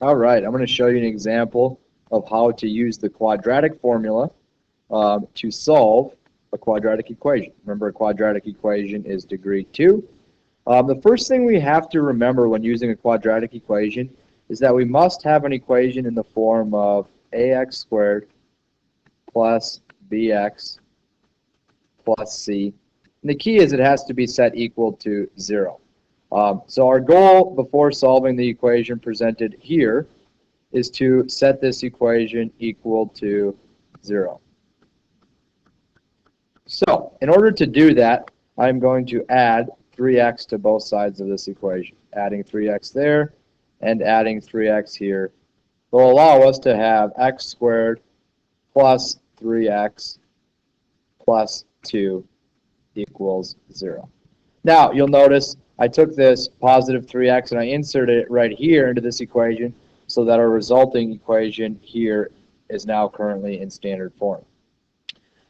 All right, I'm going to show you an example of how to use the quadratic formula to solve a quadratic equation. Remember, a quadratic equation is degree 2. The first thing we have to remember when using a quadratic equation is that we must have an equation in the form of ax squared plus bx plus c. And the key is it has to be set equal to 0. So our goal before solving the equation presented here is to set this equation equal to 0. So in order to do that, I'm going to add 3x to both sides of this equation. Adding 3x there and adding 3x here will allow us to have x squared plus 3x plus 2 equals 0. Now, you'll notice I took this positive 3x and I inserted it right here into this equation so that our resulting equation here is now currently in standard form.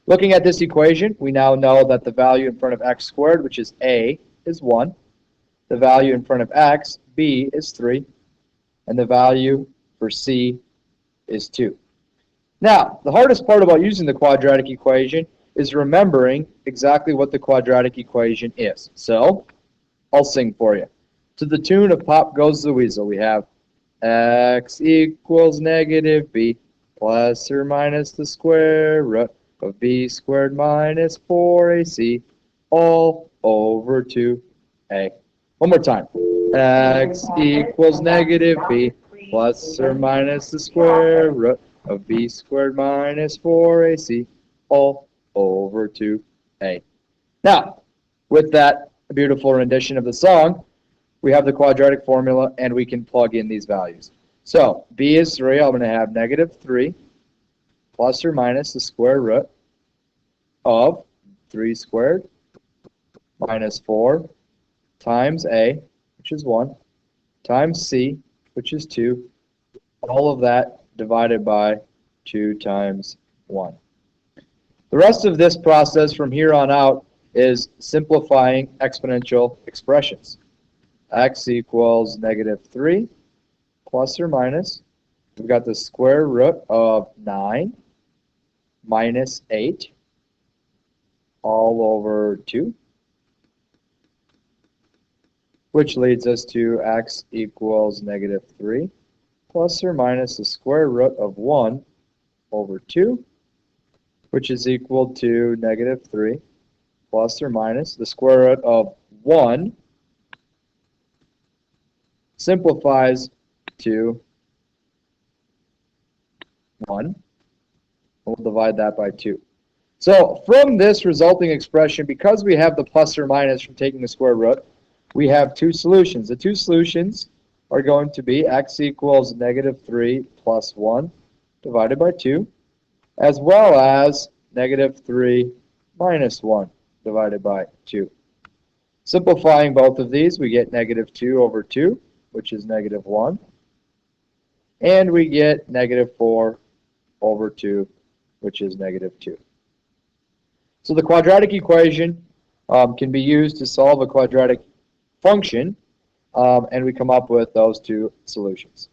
Looking at this equation, we now know that the value in front of x squared, which is a, is 1. The value in front of x, b, is 3. And the value for c is 2. Now, the hardest part about using the quadratic equation is remembering exactly what the quadratic equation is. So, I'll sing for you. To the tune of Pop Goes the Weasel, we have x equals negative b plus or minus the square root of b squared minus 4ac all over 2a. One more time. X equals negative b plus or minus the square root of b squared minus 4ac all over 2a. Now, with that beautiful rendition of the song, we have the quadratic formula and we can plug in these values. So, b is 3. I'm going to have negative 3 plus or minus the square root of 3 squared minus 4 times a, which is 1, times c, which is 2, all of that divided by 2 times 1. The rest of this process from here on out is simplifying exponential expressions. X equals negative 3 plus or minus. We've got the square root of 9 minus 8 all over 2, which leads us to x equals negative 3 plus or minus the square root of 1 over 2, which is equal to negative 3 plus or minus the square root of 1 simplifies to 1. We'll divide that by 2. So from this resulting expression, because we have the plus or minus from taking the square root, we have two solutions. The two solutions are going to be x equals negative 3 plus 1 divided by 2, as well as negative 3 minus 1 divided by 2. Simplifying both of these, we get negative 2 over 2, which is negative 1. And we get negative 4 over 2, which is negative 2. So the quadratic equation can be used to solve a quadratic function, and we come up with those two solutions.